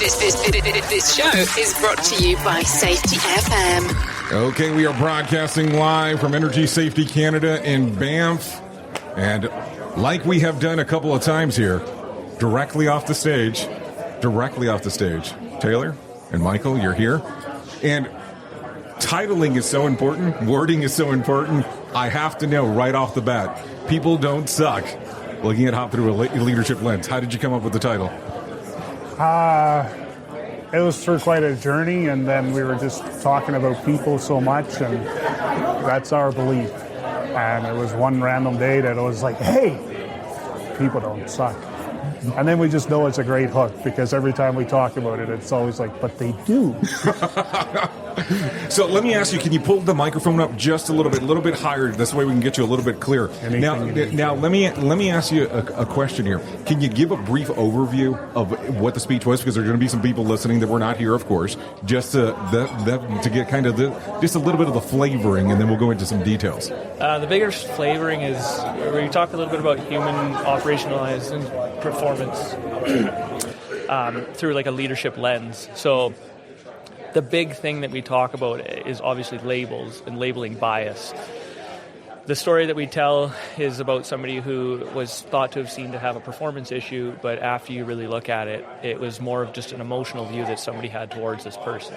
This show is brought to you by Safety FM. Okay, we are broadcasting live from Energy Safety Canada in Banff. And like we have done a couple of times here, directly off the stage, Taylor and Michael, you're here. And titling is so important, wording is so important. I have to know right off the bat, people don't suck. Looking at Hop through a leadership lens, how did you come up with the title? It was for quite a journey, and then we were just talking about people so much, and that's our belief. And it was one random day that it was like, hey, people don't suck. And then we just know it's a great hook, because every time we talk about it, it's always like, but they do. So let me ask you, can you pull the microphone up just a little bit higher? This way we can get you a little bit clear. Now let me ask you a question here. Can you give a brief overview of what the speech was? Because there are going to be some people listening that were not here, of course, just to get kind of just a little bit of the flavoring, and then we'll go into some details. The bigger flavoring is where you talk a little bit about human operationalized performance through like a leadership lens. So the big thing that we talk about is obviously labels and labeling bias. The story that we tell is about somebody who was thought to have seemed to have a performance issue, but after you really look at it, it was more of just an emotional view that somebody had towards this person.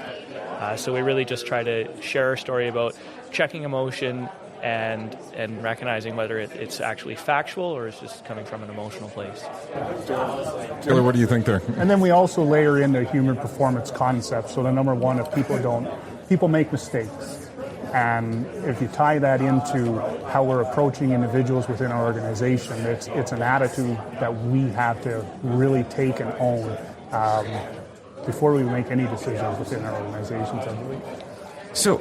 So we really just try to share our story about checking emotion and recognizing whether it's actually factual or it's just coming from an emotional place. Taylor, what do you think there? And then we also layer in the human performance concept. So the number one, if people make mistakes. And if you tie that into how we're approaching individuals within our organization, it's an attitude that we have to really take and own before we make any decisions within our organizations, I believe. So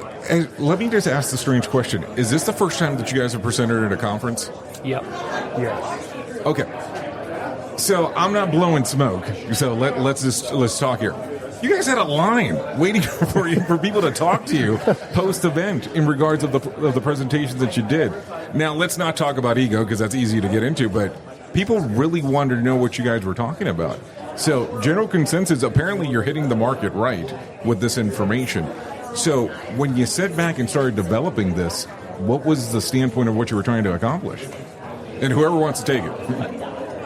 let me just ask the strange question. Is this the first time that you guys have presented at a conference? Yep. Yes. Okay. So I'm not blowing smoke. So let's talk here. You guys had a line waiting for people to talk to you post-event in regards of the presentations that you did. Now, let's not talk about ego because that's easy to get into, but people really wanted to know what you guys were talking about. So general consensus, apparently you're hitting the market right with this information. So when you sat back and started developing this, what was the standpoint of what you were trying to accomplish? And whoever wants to take it.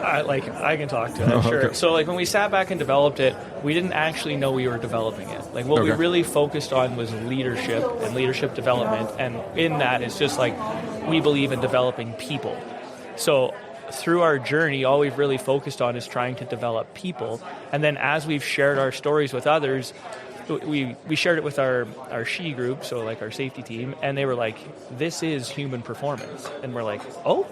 I can talk to it, sure. Okay. So when we sat back and developed it, we didn't actually know we were developing it. What we really focused on was leadership and leadership development. And in that, it's just we believe in developing people. So through our journey, all we've really focused on is trying to develop people. And then as we've shared our stories with others, we shared it with our SHE group, so our safety team, and they were like, this is human performance. And we're like, oh,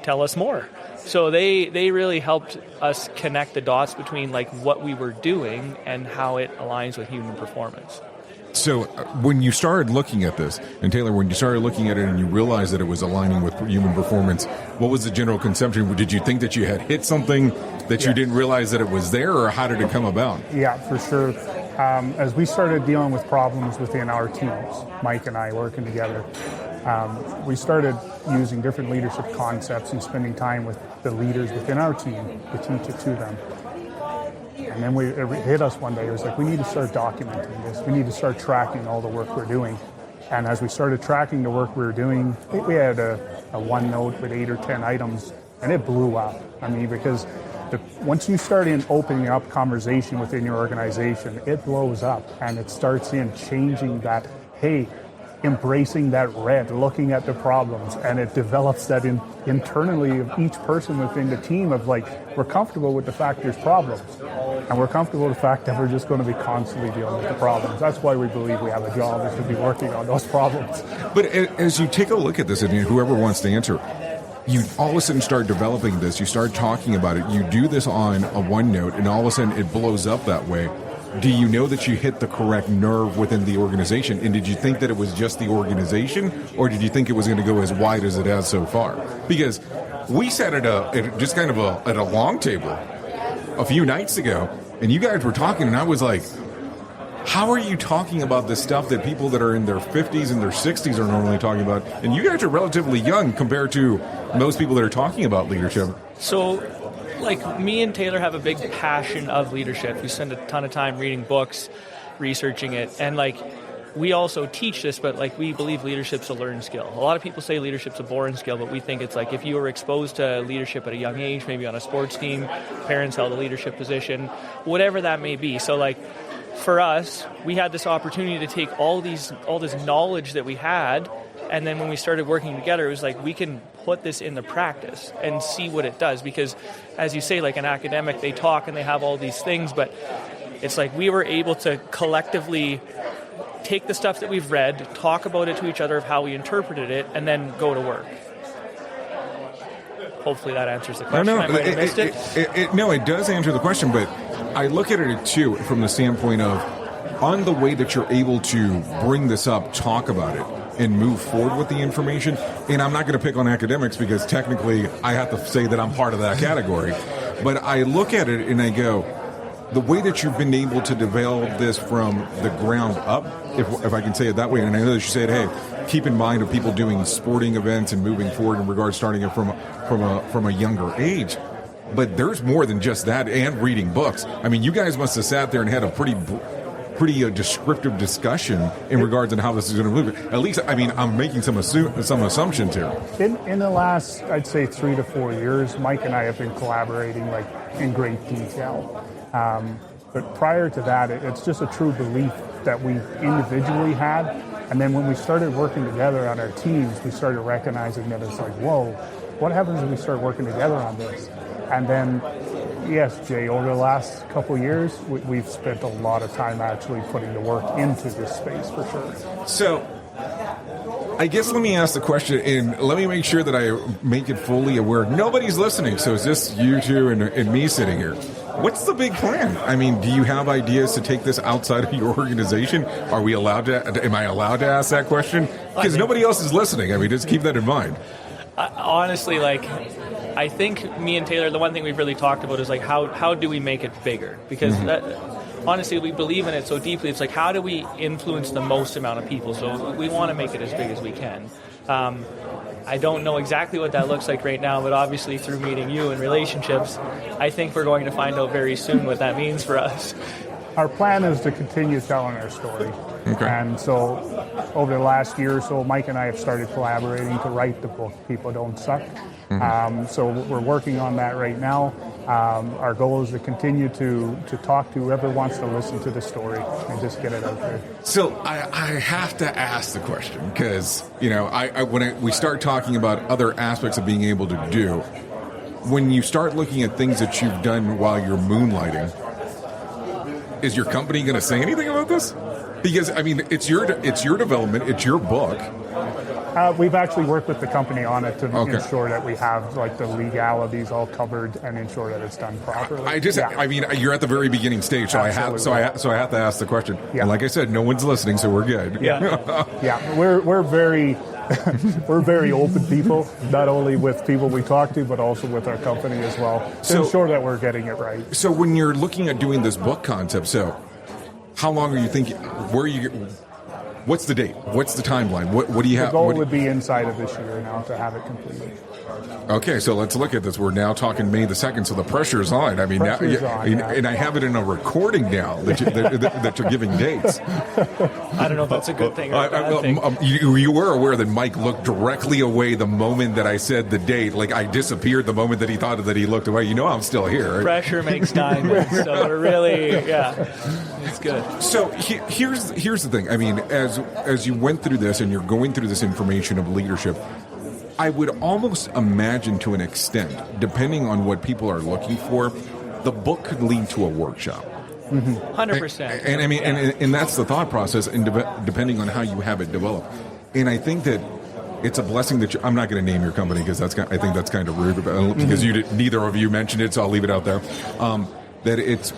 tell us more. So they really helped us connect the dots between what we were doing and how it aligns with human performance. So when you started looking at this, and Taylor, when you started looking at it and you realized that it was aligning with human performance, what was the general conception? Did you think that you had hit something that you didn't realize that it was there, or how did it come about? Yeah, for sure. As we started dealing with problems within our teams, Mike and I working together, we started using different leadership concepts and spending time with the leaders within our team to teach it to them. And then it hit us one day. It was like, we need to start documenting this. We need to start tracking all the work we're doing. And as we started tracking the work we were doing, we had a OneNote with 8 or 10 items, and it blew up. I mean, because once you start opening up conversation within your organization, it blows up, and it starts changing that, hey, embracing that red, looking at the problems, and it develops that internally of each person within the team of we're comfortable with the fact there's problems, and we're comfortable with the fact that we're just going to be constantly dealing with the problems. That's why we believe we have a job, is to be working on those problems. But as you take a look at this, and whoever wants to answer, you all of a sudden start developing this, you start talking about it, you do this on a OneNote, and all of a sudden it blows up that way. Do you know that you hit the correct nerve within the organization? And did you think that it was just the organization, or did you think it was going to go as wide as it has so far? Because we sat at a long table a few nights ago, and you guys were talking, and I was like, how are you talking about the stuff that people that are in their 50s and their 60s are normally talking about? And you guys are relatively young compared to most people that are talking about leadership. So like me and Taylor have a big passion of leadership. We spend a ton of time reading books, researching it, and like we also teach this, but like we believe leadership's a learned skill. A lot of people say leadership's a boring skill, but we think it's like if you were exposed to leadership at a young age, maybe on a sports team, parents held a leadership position, whatever that may be. So like for us, we had this opportunity to take all this knowledge that we had, and then when we started working together, it was like we can put this into practice and see what it does. Because as you say, like an academic, they talk and they have all these things, but it's like we were able to collectively take the stuff that we've read, talk about it to each other of how we interpreted it, and then go to work. Hopefully that answers the question. I might have missed it. No, it does answer the question, but I look at it too from the standpoint of on the way that you're able to bring this up, talk about it, and move forward with the information. And I'm not going to pick on academics because technically I have to say that I'm part of that category. But I look at it and I go, the way that you've been able to develop this from the ground up, if I can say it that way, and I know that you said, hey, keep in mind of people doing sporting events and moving forward in regards starting it from a younger age. But there's more than just that, and reading books. I mean, you guys must have sat there and had a pretty descriptive discussion in regards to how this is going to move. At least, I mean, I'm making some assumptions here. In the last, I'd say 3 to 4 years, Mike and I have been collaborating like in great detail. But prior to that, it's just a true belief that we individually had. And then when we started working together on our teams, we started recognizing that it's like, whoa, what happens if we start working together on this? And then, yes, Jay, over the last couple of years, we've spent a lot of time actually putting the work into this space for sure. So, I guess let me ask the question, and let me make sure that I make it fully aware. Nobody's listening, so it's just you two and me sitting here. What's the big plan? I mean, do you have ideas to take this outside of your organization? Are we allowed to? Am I allowed to ask that question? Because nobody else is listening. I mean, just keep that in mind. Honestly, like, I think me and Taylor, the one thing we've really talked about is like how do we make it bigger? Because honestly, we believe in it so deeply. It's like, how do we influence the most amount of people? So we want to make it as big as we can. I don't know exactly what that looks like right now, but obviously through meeting you and relationships, I think we're going to find out very soon what that means for us. Our plan is to continue telling our story. Okay. And so over the last year or so, Mike and I have started collaborating to write the book, People Don't Suck. So we're working on that right now. Our goal is to continue to talk to whoever wants to listen to the story and just get it out there. So I have to ask the question because, you know, when we start talking about other aspects of being able to do, when you start looking at things that you've done while you're moonlighting, is your company going to say anything about this? Because, I mean, it's your development, it's your book. We've actually worked with the company on it to ensure that we have like the legalities all covered and ensure that it's done properly. I mean, you're at the very beginning stage, so I have to ask the question. Yeah. And like I said, no one's listening, so we're good. Yeah, yeah, we're very we're very open people, not only with people we talk to, but also with our company as well, to ensure that we're getting it right. So when you're looking at doing this book concept, so how long are you thinking? What's the date? What's the timeline? What do you have? The goal would be inside of this year now to have it completed. Okay, so let's look at this. We're now talking May the 2nd, so the pressure is on. I mean, and I have it in a recording now that you're giving dates. I don't know if that's a good thing or a bad thing. You were aware that Mike looked directly away the moment that I said the date. Like, I disappeared the moment that he thought that he looked away. You know I'm still here. Pressure makes diamonds, so we're really, it's good. So here's the thing. I mean, as you went through this and you're going through this information of leadership, I would almost imagine to an extent, depending on what people are looking for, the book could lead to a workshop. 100%. And I mean, and that's the thought process, and depending on how you have it developed. And I think that it's a blessing that I'm not going to name your company because I think that's kind of rude because neither of you mentioned it, so I'll leave it out there. That it's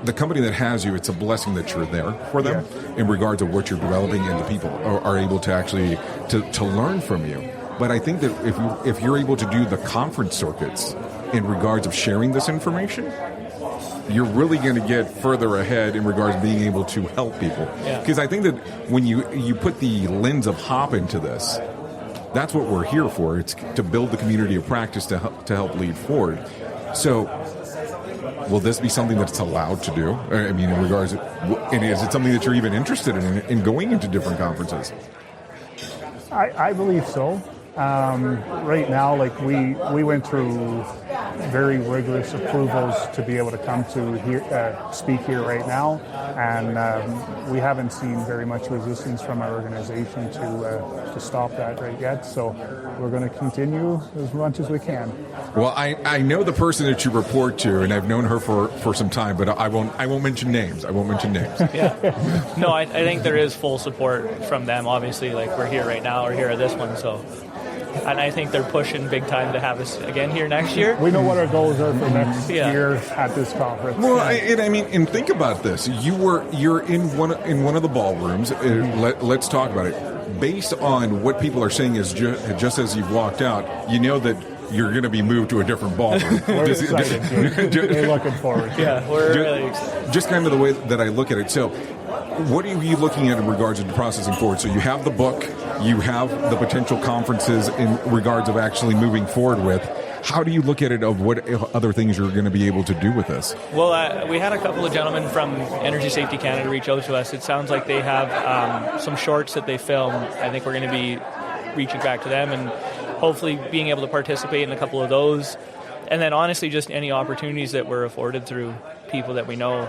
the company that has you, it's a blessing that you're there for them in regards to what you're developing, and the people are able to actually to learn from you. But I think that if you're able to do the conference circuits in regards of sharing this information, you're really going to get further ahead in regards to being able to help people. Because I think that when you put the lens of HOP into this, that's what we're here for. It's to build the community of practice to help lead forward. So will this be something that's allowed to do? I mean, in regards, and is it something that you're even interested in going into different conferences? I believe so. Right now, like we went through very rigorous approvals to be able to come to here, speak here right now, and we haven't seen very much resistance from our organization to stop that right yet. So we're going to continue as much as we can. Well, I know the person that you report to, and I've known her for some time, but I won't mention names. I won't mention names. Yeah. No, I think there is full support from them. Obviously, like we're here right now, or here at this one, so. And I think they're pushing big time to have us again here next year. We know what our goals are for next year at this conference. Well, and think about this. You're in one of the ballrooms. Let's talk about it. Based on what people are saying, is just as you've walked out, you know that you're going to be moved to a different ballroom. We're excited. We're looking forward to it. Yeah, we're really excited. Just kind of the way that I look at it. So, what are you looking at in regards to the processing forward? So you have the book, you have the potential conferences in regards of actually moving forward with. How do you look at it of what other things you're going to be able to do with this? Well, we had a couple of gentlemen from Energy Safety Canada reach out to us. It sounds like they have some shorts that they film. I think we're going to be reaching back to them and hopefully being able to participate in a couple of those. And then honestly, just any opportunities that we're afforded through people that we know.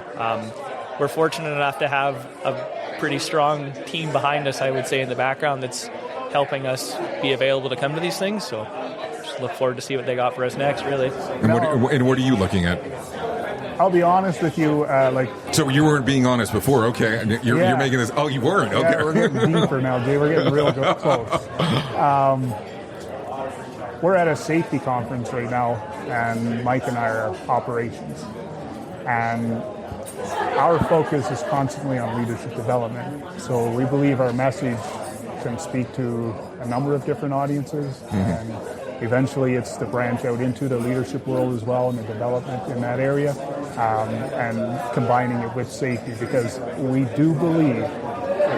We're fortunate enough to have a pretty strong team behind us, I would say, in the background that's helping us be available to come to these things. So just look forward to see what they got for us next, really. And what are you looking at? I'll be honest with you. So you weren't being honest before, okay? You're making this. Oh, you weren't. Okay, yeah, we're getting deeper now, Jay. We're getting real close. We're at a safety conference right now, and Mike and I are operations, and our focus is constantly on leadership development. So we believe our message can speak to a number of different audiences, and eventually it's to branch out into the leadership world as well and the development in that area, and combining it with safety, because we do believe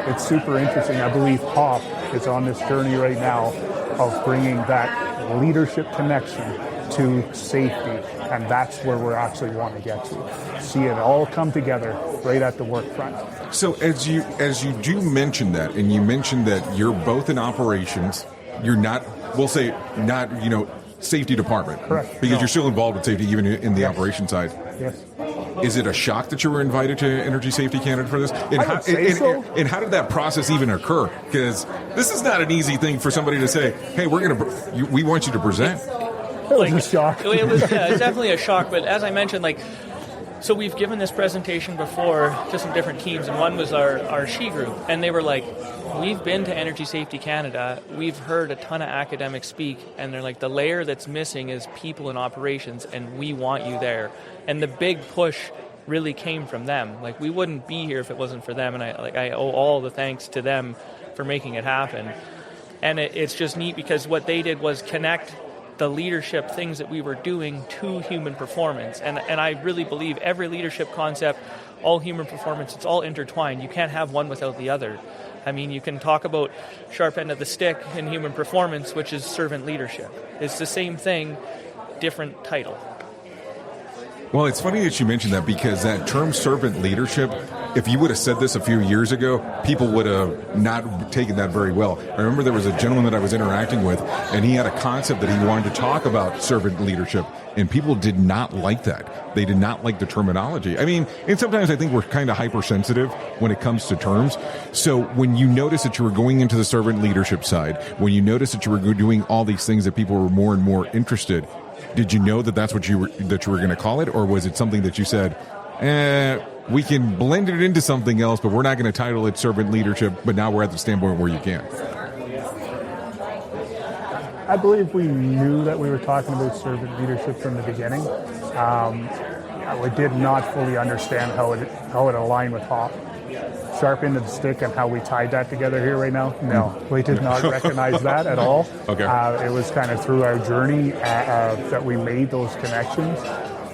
it's super interesting. I believe HOP is on this journey right now of bringing that leadership connection to safety, and that's where we're actually want to get to. See it all come together right at the work front. So as you do mention that, and you mentioned that you're both in operations, you're not, we'll say not, safety department. Correct. Because No. you're still involved with safety even in the operation side. Yes. Is it a shock that you were invited to Energy Safety Canada for this? And I would say so. And how did that process even occur? Because this is not an easy thing for somebody to say, hey, we want you to present. It was a shock. It was definitely a shock, but as I mentioned, so we've given this presentation before to some different teams, and one was our SHE group, and they were like, we've been to Energy Safety Canada, we've heard a ton of academics speak, and they're like, the layer that's missing is people in operations, and we want you there. And the big push really came from them. Like, we wouldn't be here if it wasn't for them, and I owe all the thanks to them for making it happen. And it's just neat because what they did was connect the leadership things that we were doing to human performance. And I really believe every leadership concept, all human performance, it's all intertwined. You can't have one without the other. I mean, you can talk about sharp end of the stick in human performance, which is servant leadership. It's the same thing, different title. Well, it's funny that you mentioned that, because that term servant leadership, if you would have said this a few years ago, people would have not taken that very well. I remember there was a gentleman that I was interacting with, and he had a concept that he wanted to talk about servant leadership, and people did not like that. They did not like the terminology. I mean, and sometimes I think we're kind of hypersensitive when it comes to terms. So when you notice that you were going into the servant leadership side, when you notice that you were doing all these things that people were more and more interested, did you know that that's what you were going to call it, or was it something that you said, we can blend it into something else, but we're not going to title it servant leadership, but now we're at the standpoint where you can? I believe we knew that we were talking about servant leadership from the beginning. We did not fully understand how it aligned with HOP. Sharp end of the stick and how we tied that together here right now. No, we did not recognize that at all. Okay. It was kind of through our journey that we made those connections.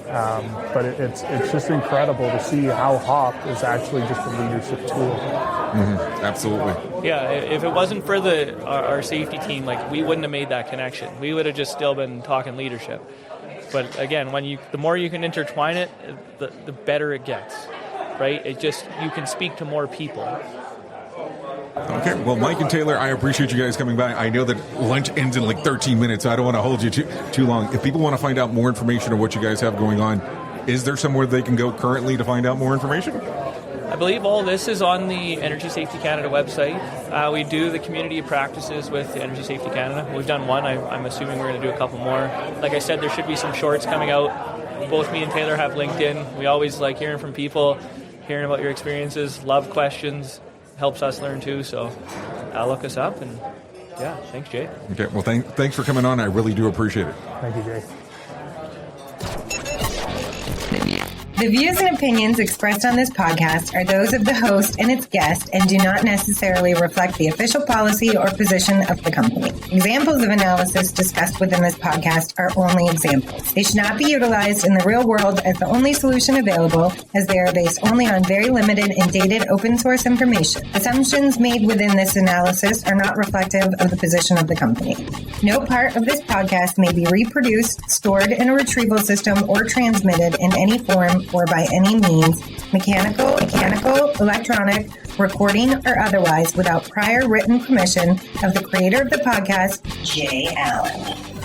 But it's just incredible to see how HOP is actually just a leadership tool. Mm-hmm. Absolutely. Yeah, if it wasn't for our safety team, we wouldn't have made that connection. We would have just still been talking leadership. But again, the more you can intertwine it, the better it gets, right? You can speak to more people. Okay, well, Mike and Taylor, I appreciate you guys coming by. I know that lunch ends in like 13 minutes, so I don't want to hold you too long. If people want to find out more information on what you guys have going on, is there somewhere they can go currently to find out more information? I believe all this is on the Energy Safety Canada website. We do the community practices with Energy Safety Canada. We've done one. I'm assuming we're going to do a couple more. Like I said, there should be some shorts coming out. Both me and Taylor have LinkedIn. We always like hearing from people, hearing about your experiences, love questions. Helps us learn too, so look us up, and yeah, thanks, Jay. Okay, well, thanks for coming on. I really do appreciate it. Thank you, Jay. The views and opinions expressed on this podcast are those of the host and its guest and do not necessarily reflect the official policy or position of the company. Examples of analysis discussed within this podcast are only examples. They should not be utilized in the real world as the only solution available, as they are based only on very limited and dated open source information. Assumptions made within this analysis are not reflective of the position of the company. No part of this podcast may be reproduced, stored in a retrieval system, or transmitted in any form or by any means, mechanical, electronic, recording, or otherwise, without prior written permission of the creator of the podcast, Jay Allen.